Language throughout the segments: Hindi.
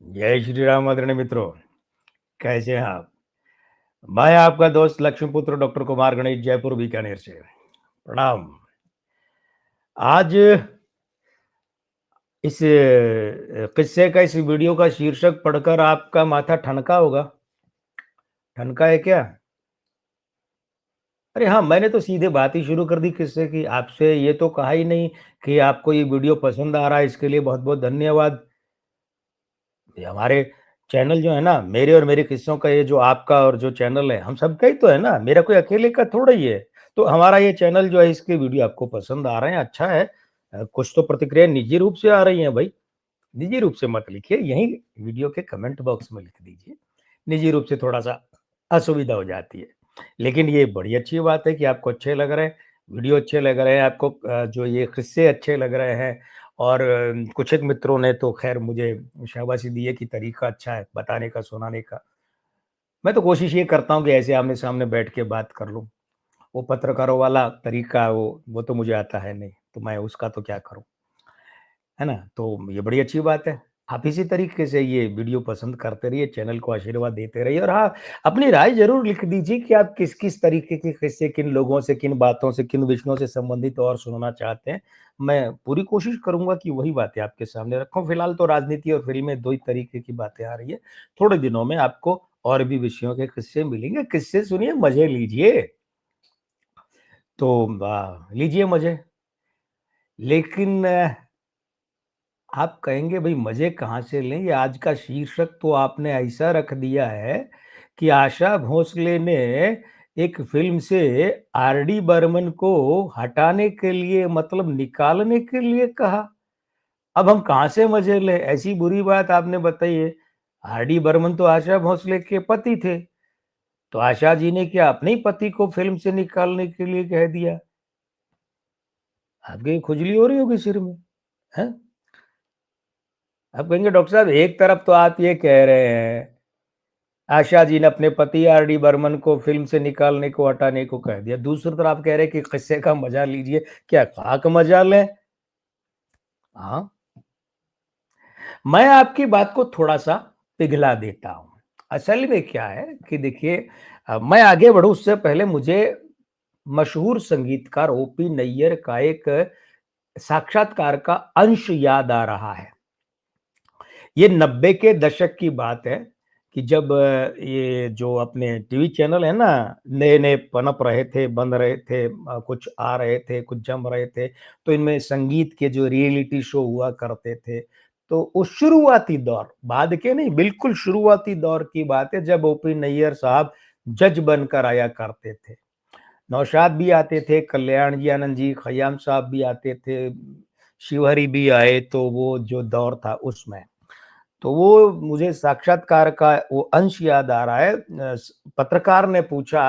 जय श्री राम आदरणीय मित्रों, कैसे हैं आप? मैं आपका दोस्त लक्ष्मीपुत्र डॉक्टर कुमार गणेश जयपुर बीकानेर से। प्रणाम। आज इस किस्से का इस वीडियो का शीर्षक पढ़कर आपका माथा ठनका होगा। ठनका है क्या? अरे हाँ, मैंने तो सीधे बात ही शुरू कर दी किस्से की। आपसे ये तो कहा ही नहीं कि आपको ये वीडियो पसंद आ रहा है, इसके लिए बहुत-बहुत धन्यवाद। ये हमारे चैनल जो है ना, मेरे और मेरे किस्सों का ये जो आपका और जो चैनल है, हम सबका ही तो है ना, मेरा कोई अकेले का थोड़ा ही है। तो हमारा ये चैनल जो है, इसके वीडियो आपको पसंद आ रहे हैं, अच्छा है। कुछ तो प्रतिक्रिया निजी रूप से आ रही हैं भाई, निजी रूप से मत लिखिए, यहीं वीडियो के कमेंट बॉक्स में लिख दीजिए। निजी रूप से थोड़ा-सा असुविधा हो जाती है। लेकिन ये बड़ी अच्छी बात है कि आपको अच्छे लग रहे हैं, वीडियो अच्छे लग रहे हैं, आपको जो ये किस्से अच्छे लग रहे हैं और कुछ एक मित्रों ने तो ख़ैर मुझे शाबाशी दी है कि तरीका अच्छा है बताने का, सुनाने का। मैं तो कोशिश ये करता हूँ कि ऐसे आमने-सामने बैठ के बात कर लूँ। वो पत्रकारों वाला तरीका वो तो मुझे आता है नहीं, तो मैं उसका तो क्या करूँ, है ना? तो ये बड़ी अच्छी बात है। आप इसी तरीके से ये वीडियो पसंद करते रहिए, चैनल को आशीर्वाद देते रहिए और हाँ, अपनी राय ज़रूर लिख दीजिए कि आप किस-किस तरीके के किस्से, किन लोगों से, किन बातों से, किन विषयों से संबंधित और सुनना चाहते हैं। मैं पूरी कोशिश करूँगा कि वही बातें आपके सामने रखूँ। फिलहाल तो राजनीति और फ़िल्में 2 ही तरीके की बातें आ रही है। थोड़े दिनों में आपको और भी विषयों के किस्से मिलेंगे। किस्से सुनिए, मज़े लीजिए। तो लीजिए मज़े। लेकिन आप कहेंगे भई मज़े कहाँ से लें? ये आज का शीर्षक तो आपने ऐसा रख दिया है कि आशा भोसले ने एक फ़िल्म से आर.डी. बर्मन को हटाने के लिए मतलब निकालने के लिए कहा। अब हम कहाँ से मज़े लें? ऐसी बुरी बात आपने बताई है। आर.डी. बर्मन तो आशा भोसले के पति थे। तो आशा जी ने क्या अपने ही पति को फ़िल्म से निकालने के लिए कह दिया? आपकी खुजली हो रही होगी सिर में, हैं? आप कहेंगे डॉक्टर साहब एक तरफ तो आप ये कह रहे हैं आशा जी ने अपने पति आर.डी. बर्मन को फ़िल्म से निकालने को, हटाने को कह दिया। दूसरी तरफ आप कह रहे हैं कि किस्से का मज़ा लीजिए। क्या खाक मज़ा लें? हाँ, मैं आपकी बात को थोड़ा-सा पिघला देता हूँ। असल में क्या है कि देखिए मैं आगे बढ़ूँ उससे पहले मुझे मशहूर संगीतकार ओ.पी. नैय्यर का एक साक्षात्कार का अंश याद आ रहा है। ये 90 के दशक की बात है कि जब ये जो अपने टीवी चैनल है ना, नए-नए पनप रहे थे, बन रहे थे, कुछ आ रहे थे, कुछ जम रहे थे, तो इनमें संगीत के जो रियलिटी शो हुआ करते थे, तो उस शुरुआती दौर, बाद के नहीं, बिल्कुल शुरुआती दौर की बात है जब ओपी नैय्यर साहब जज बनकर आया करते थे। नौशाद भी आते थे, कल्याण जी, आनंद जी, खय्याम साहब भी आते थे, शिवहरी भी आए, तो वो जो दौर था उसमें। तो वो मुझे साक्षात्कार का वो अंश याद आ रहा है। पत्रकार ने पूछा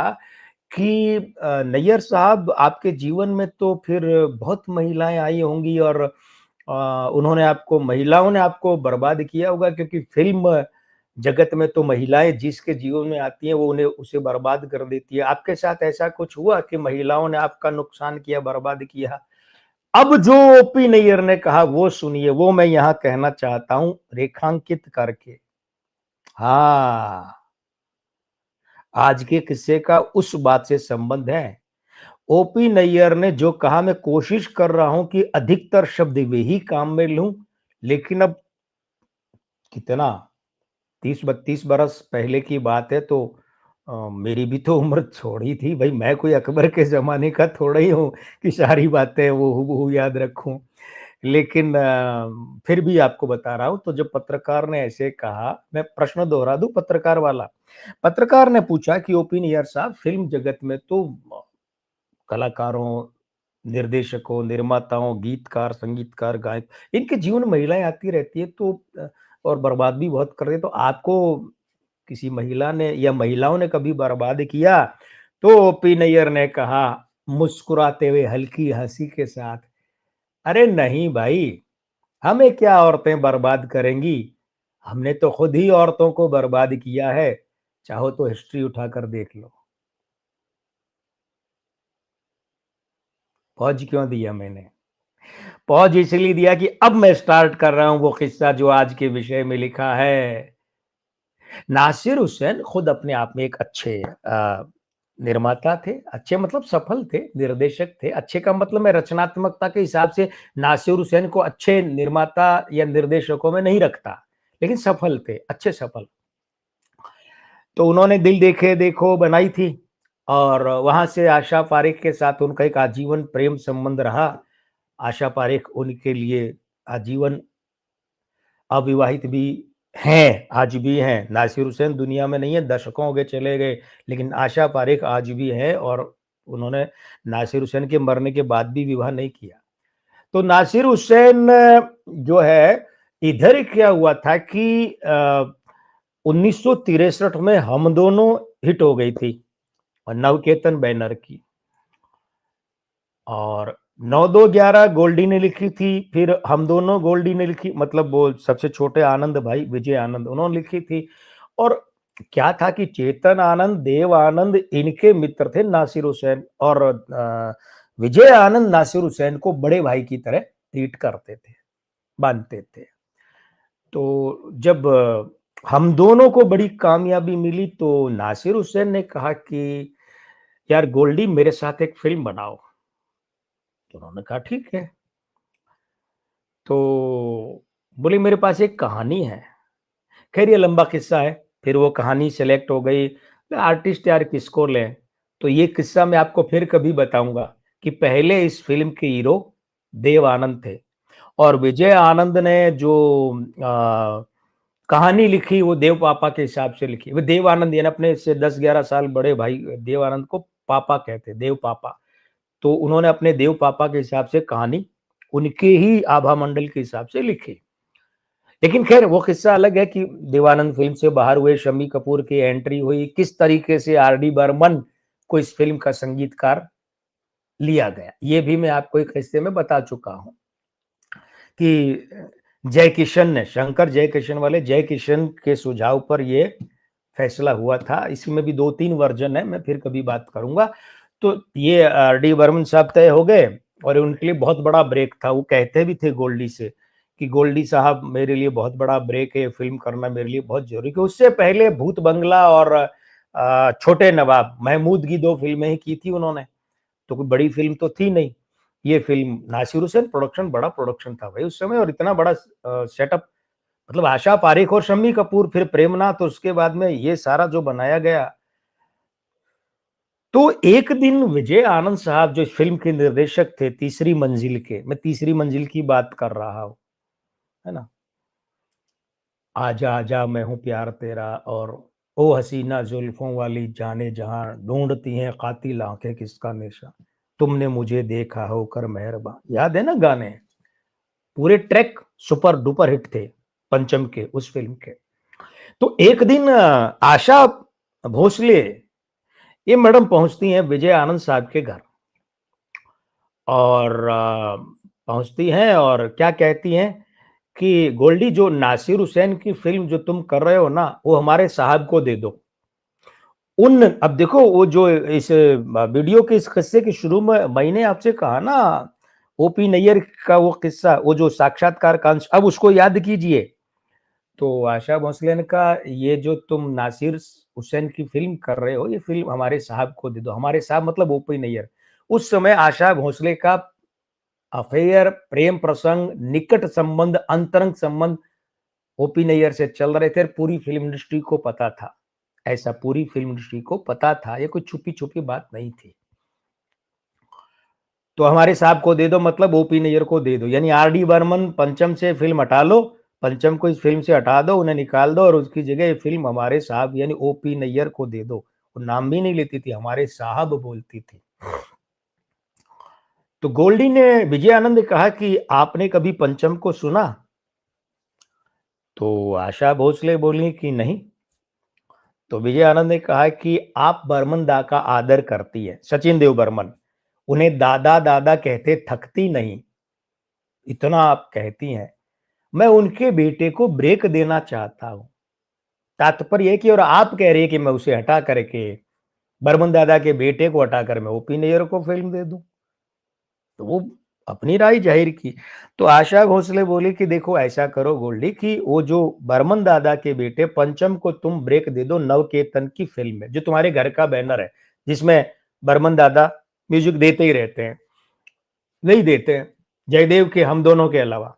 कि नैय्यर साहब आपके जीवन में तो फिर बहुत महिलाएँ आई होंगी और उन्होंने आपको महिलाओं ने आपको बर्बाद किया होगा क्योंकि फ़िल्म जगत में तो महिलाएँ जिसके जीवन में आती हैं वो उन्हें उसे बर्बाद कर देती है। आपके साथ ऐसा कुछ हुआ कि महिलाओं ने आपका नुकसान किया, बर्बाद किया? अब जो ओपी नैय्यर ने कहा वो सुनिए, वो मैं यहाँ कहना चाहता हूँ रेखांकित करके। हाँ, आज के किस्से का उस बात से संबंध है। ओपी नैय्यर ने जो कहा मैं कोशिश कर रहा हूँ कि अधिकतर शब्द वे ही काम में लूँ, लेकिन अब कितना 30-32 बरस पहले की बात है तो मेरी भी तो उम्र थोड़ी थी भई मैं कोई अकबर के ज़माने का थोड़ा ही हूँ कि सारी बातें वो हूबहू याद रखूँ। लेकिन फिर भी आपको बता रहा हूँ, तो जब पत्रकार ने ऐसे कहा, मैं प्रश्न दोहरा दूँ पत्रकार वाला। पत्रकार ने पूछा कि ओपी नैय्यर साहब फ़िल्म जगत में तो कलाकारों, निर्देशकों, निर्माताओं, गीतकार, संगीतकार, गायक इनके जीवन में महिलाएँ आती रहती है तो और बर्बाद भी बहुत कर रही है, तो आपको किसी महिला ने या महिलाओं ने कभी बर्बाद किया? तो ओपी नैय्यर ने कहा मुस्कुराते हुए हल्की हँसी के साथ, "अरे नहीं भाई, हमें क्या औरतें बर्बाद करेंगी? हमने तो खुद ही औरतों को बर्बाद किया है। चाहो तो हिस्ट्री उठाकर देख लो।" फौज क्यों दिया मैंने? पॉज़ इसलिए दिया कि अब मैं स्टार्ट कर रहा हूँ वो किस्सा जो आज के विषय में लिखा है। नासिर हुसैन खुद अपने आप में एक अच्छे निर्माता थे, अच्छे मतलब सफल थे, निर्देशक थे। अच्छे का मतलब मैं रचनात्मकता के हिसाब से नासिर हुसैन को अच्छे निर्माता या निर्देशकों में नहीं रखता, लेकिन सफल थे, अच्छे सफल। तो उन्होंने दिल देखे देखो बनाई थी और वहाँ से आशा पारेख के साथ उनका एक आजीवन प्रेम संबंध रहा। आशा पारेख उनके लिए आजीवन अविवाहित भी हैं, आज भी हैं। नासिर हुसैन दुनिया में नहीं है, दशकों हो गए चले गए, लेकिन आशा पारेख आज भी हैं और उन्होंने नासिर हुसैन के मरने के बाद भी विवाह नहीं किया। तो नासिर हुसैन जो है, इधर क्या हुआ था कि 1963 में हम दोनों हिट हो गई थी और नवकेतन बैनर की, और 9-2-11 गोल्डी ने लिखी थी, फिर हम दोनों गोल्डी ने लिखी, मतलब वो सबसे छोटे आनंद भाई विजय आनंद उन्होंने लिखी थी। और क्या था कि चेतन आनंद, देव आनंद इनके मित्र थे नासिर हुसैन, और विजय आनंद नासिर हुसैन को बड़े भाई की तरह ट्रीट करते थे, मानते थे। तो जब हम दोनों को बड़ी कामयाबी मिली तो नासिर हुसैन ने कहा कि यार गोल्डी मेरे साथ एक फिल्म बनाओ। तो उन्होंने कहा ठीक है। तो बोले मेरे पास एक कहानी है। खैर ये लंबा किस्सा है। फिर वो कहानी सेलेक्ट हो गई। आर्टिस्ट यार किसको लें? तो ये किस्सा मैं आपको फिर कभी बताऊँगा कि पहले इस फ़िल्म के हीरो देव आनंद थे और विजय आनंद ने जो कहानी लिखी वो देव पापा के हिसाब से लिखी। वो देव आनंद यानी अपने से 10-11 साल बड़े भाई देव आनंद को पापा कहते, देव पापा। तो उन्होंने अपने देव पापा के हिसाब से कहानी उनके ही आभा मंडल के हिसाब से लिखी। लेकिन खैर वो किस्सा अलग है कि देवानंद फ़िल्म से बाहर हुए, शम्मी कपूर की एंट्री हुई, किस तरीके से आर डी बर्मन को इस फ़िल्म का संगीतकार लिया गया। ये भी मैं आपको एक हिस्से में बता चुका हूँ कि जय किशन ने, शंकर जय किशन वाले जय किशन के सुझाव पर ये फैसला हुआ था। इसमें भी 2-3 वर्ज़न है, मैं फिर कभी बात करूँगा। तो ये आर डी बर्मन साहब तय हो गए और उनके लिए बहुत बड़ा ब्रेक था। वो कहते भी थे गोल्डी से कि गोल्डी साहब मेरे लिए बहुत बड़ा ब्रेक है, फ़िल्म करना मेरे लिए बहुत ज़रूरी है। उससे पहले भूत बंगला और छोटे नवाब, महमूद की 2 फ़िल्में ही की थी उन्होंने, तो कोई बड़ी फ़िल्म तो थी नहीं। ये फ़िल्म नासिर हुसैन प्रोडक्शन, बड़ा प्रोडक्शन था भाई उस समय, और इतना बड़ा सेटअप, मतलब आशा पारेख और शम्मी कपूर, फिर प्रेमनाथ, और उसके बाद में ये सारा जो बनाया गया। तो एक दिन विजय आनंद साहब जो इस फ़िल्म के निर्देशक थे, तीसरी मंजिल के, मैं तीसरी मंजिल की बात कर रहा हूँ, है ना? आजा आजा मैं हूँ प्यार तेरा, और ओ हसीना जुल्फों वाली जाने जहां, ढूंढती हैं कातिल आंखें किसका निशा, तुमने मुझे देखा होकर मेहरबान। याद है ना गाने? पूरे ट्रैक सुपर डुपर हिट थे पंचम के, उस फिल्म के। तो एक दिन आशा भोसले, ये मैडम पहुंचती हैं विजय आनंद साहब के घर, और पहुंचती हैं और क्या कहती हैं कि गोल्डी जो नासिर हुसैन की फिल्म जो तुम कर रहे हो ना, वो हमारे साहब को दे दो। उन अब देखो वो जो इस वीडियो के इस किस्से के शुरू में मैंने आपसे कहा ना, ओपी नैयर का वो किस्सा, वो जो साक्षात्कार का अंश, अब उसको याद कीजिए। तो आशा भोसले ने कहा ये जो तुम नासिर हुसैन की फिल्म कर रहे हो, ये फिल्म हमारे साहब को दे दो। हमारे साहब मतलब ओपी नैयर। उस समय आशा भोसले का अफेयर, प्रेम प्रसंग, निकट संबंध, अंतरंग संबंध ओपी नैयर से चल रहे थे। पूरी फिल्म इंडस्ट्री को पता था, ऐसा पूरी फिल्म इंडस्ट्री को पता था, ये कोई छुपी-छुपी बात नहीं थी। तो हमारे साहब को दे दो मतलब ओपी नैयर को दे दो, यानी आर डी बर्मन पंचम से फिल्म हटा लो, पंचम को इस फिल्म से हटा दो, उन्हें निकाल दो और उसकी जगह ये फिल्म हमारे साहब यानी ओपी नैयर को दे दो। वो नाम भी नहीं लेती थी, हमारे साहब बोलती थी। तो गोल्डी ने, विजय आनंद ने कहा कि आपने कभी पंचम को सुना? तो आशा भोसले बोली कि नहीं। तो विजय आनंद ने कहा कि आप बर्मन दा का आदर करती है, सचिन देव बर्मन, उन्हें दादा दादा कहते थकती नहीं, इतना आप कहती हैं। मैं उनके बेटे को ब्रेक देना चाहता हूँ। तात्पर्य है कि, और आप कह रही है कि मैं उसे हटा करके बर्मन दादा के बेटे को हटाकर मैं ओपी नैयर को फिल्म दे दूं। तो वो अपनी राय जाहिर की। तो आशा भोसले बोली कि देखो ऐसा करो गोल्डी कि वो जो बर्मन दादा के बेटे पंचम को तुम ब्रेक दे दो नवकेतन की फिल्म में, जो तुम्हारे घर का बैनर है, जिसमें बर्मन दादा म्यूजिक देते ही रहते हैं, नहीं देते हैं, जयदेव के हम दोनों के अलावा।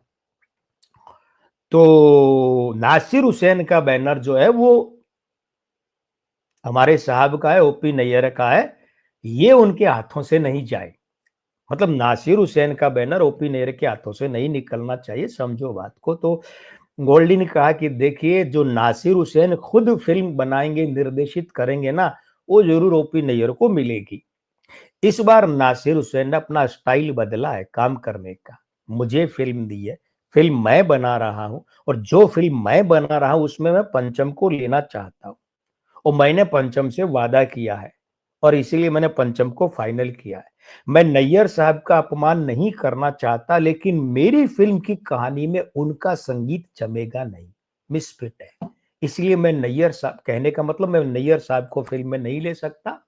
तो नासिर हुसैन का बैनर जो है वो हमारे साहब का है, ओपी नैयर का है, ये उनके हाथों से नहीं जाए। मतलब नासिर हुसैन का बैनर ओपी नैयर के हाथों से नहीं निकलना चाहिए, समझो बात को। तो गोल्डी ने कहा कि देखिए जो नासिर हुसैन खुद फिल्म बनाएंगे, निर्देशित करेंगे ना, वो जरूर ओपी नैयर को मिलेगी। इस बार नासिर हुसैन ने अपना स्टाइल बदला है काम करने का। मुझे फिल्म दी है, फिल्म मैं बना रहा हूं, और जो फिल्म मैं बना रहा हूं उसमें मैं पंचम को लेना चाहता हूं, और मैंने पंचम से वादा किया है, और इसीलिए मैंने पंचम को फाइनल किया है। मैं नैयर साहब का अपमान नहीं करना चाहता, लेकिन मेरी फिल्म की कहानी में उनका संगीत जमेगा नहीं, मिसफिट है। इसलिए मैं नैयर साहब, कहने का मतलब मैं नैयर साहब को फिल्म में नहीं ले सकता,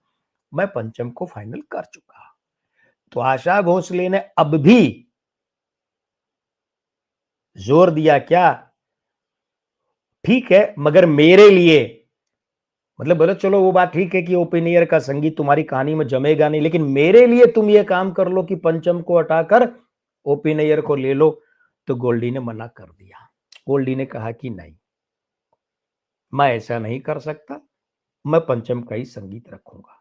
मैं पंचम को फाइनल कर चुका। तो आशा भोसले ने अब भी जोर दिया क्या, ठीक है मगर मेरे लिए, मतलब बोले चलो वो बात ठीक है कि ओपी नैयर का संगीत तुम्हारी कहानी में जमेगा नहीं, लेकिन मेरे लिए तुम ये काम कर लो कि पंचम को हटाकर ओपी नैयर को ले लो। तो गोल्डी ने मना कर दिया। गोल्डी ने कहा कि नहीं, मैं ऐसा नहीं कर सकता, मैं पंचम का ही संगीत रखूंगा।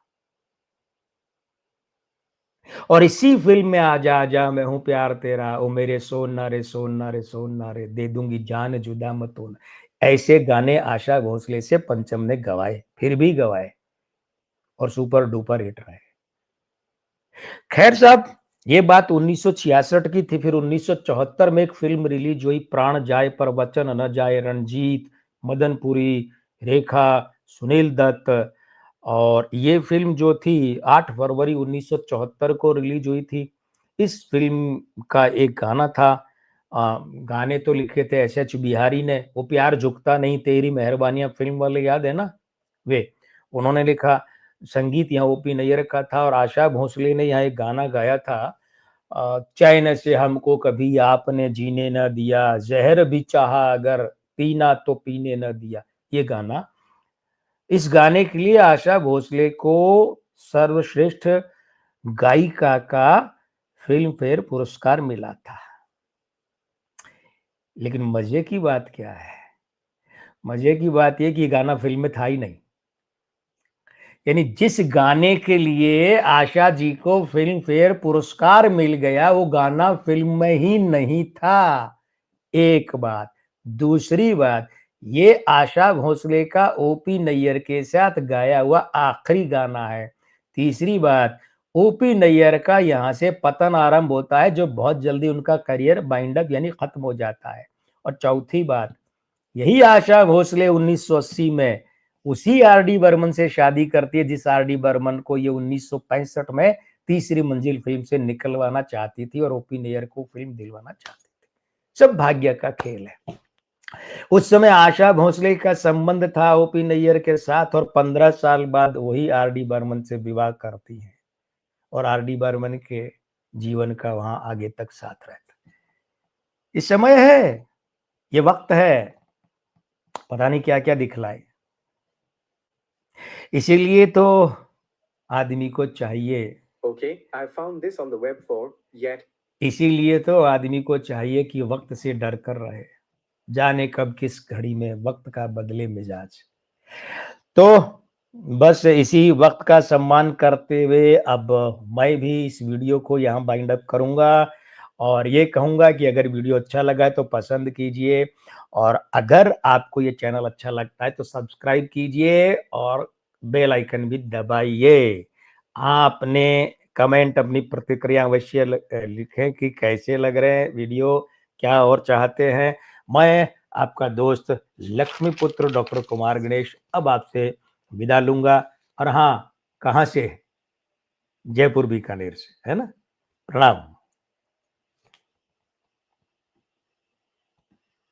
और इसी फिल्म में आजा आजा मैं हूं प्यार तेरा, ओ मेरे सोना रे सोना रे सोना रे, दे दूंगी जान जुदा मत होना, ऐसे गाने आशा भोसले से पंचम ने गवाए, फिर भी गवाए, और सुपर डुपर हिट रहे। खैर साहब, ये बात 1966 की थी। फिर 1974 में एक फिल्म रिलीज हुई, प्राण जाए पर वचन न जाए, रणजीत, मदनपुरी, रेखा, सुनील दत्त। और ये फिल्म जो थी 8 फरवरी 1974 को रिलीज हुई थी। इस फिल्म का एक गाना था, गाने तो लिखे थे एस.एच. बिहारी ने, वो प्यार झुकता नहीं तेरी मेहरबानियां फिल्म वाले, याद है ना वे, उन्होंने लिखा। संगीत यहाँ ओपी नैयर का था, और आशा भोसले ने यहाँ एक गाना गाया था, चैन से हमको कभी आपने जीने न दिया, जहर भी चाहा अगर पीना तो पीने न दिया, ये गाना। इस गाने के लिए आशा भोसले को सर्वश्रेष्ठ गायिका का फिल्म फेयर पुरस्कार मिला था। लेकिन मजे की बात क्या है, मजे की बात यह कि गाना फिल्म में था ही नहीं। यानी जिस गाने के लिए आशा जी को फिल्म फेयर पुरस्कार मिल गया, वो गाना फिल्म में ही नहीं था, एक बात। दूसरी बात, ये आशा भोसले का ओपी नैयर के साथ गाया हुआ आखिरी गाना है। तीसरी बात, ओपी नैयर का यहाँ से पतन आरंभ होता है, जो बहुत जल्दी उनका करियर बाइंड अप यानी खत्म हो जाता है। और चौथी बात, यही आशा भोसले 1980 में उसी आर डी बर्मन से शादी करती है, जिस आर डी बर्मन को ये 1965 में तीसरी मंजिल फिल्म से निकलवाना चाहती थी, और ओपी नैयर को फिल्म दिलवाना चाहती थी। सब भाग्य का खेल है। उस समय आशा भोसले का संबंध था ओपी नैयर के साथ, और 15 साल बाद वही आर डी बर्मन से विवाह करती है, और आर डी बर्मन के जीवन का वहां आगे तक साथ रहता है। इस समय है, ये वक्त है, पता नहीं क्या क्या दिखलाए। इसीलिए तो आदमी को चाहिए, Okay, I found this on the web for yet. इसीलिए तो आदमी को चाहिए कि वक्त से डर कर रहे, जाने कब किस घड़ी में वक्त का बदले मिजाज। तो बस इसी वक्त का सम्मान करते हुए अब मैं भी इस वीडियो को यहाँ बाइंड अप करूँगा, और ये कहूँगा कि अगर वीडियो अच्छा लगा है तो पसंद कीजिए, और अगर आपको ये चैनल अच्छा लगता है तो सब्सक्राइब कीजिए, और बेल आइकन भी दबाइए। आपने कमेंट अपनी प्रतिक्रिया अवश्य लिखें कि कैसे लग रहे हैं वीडियो, क्या और चाहते हैं। मैं आपका दोस्त लक्ष्मीपुत्र डॉक्टर कुमार गणेश अब आपसे विदा लूंगा। और हाँ, कहाँ से? जयपुर बीकानेर से, है ना। प्रणाम।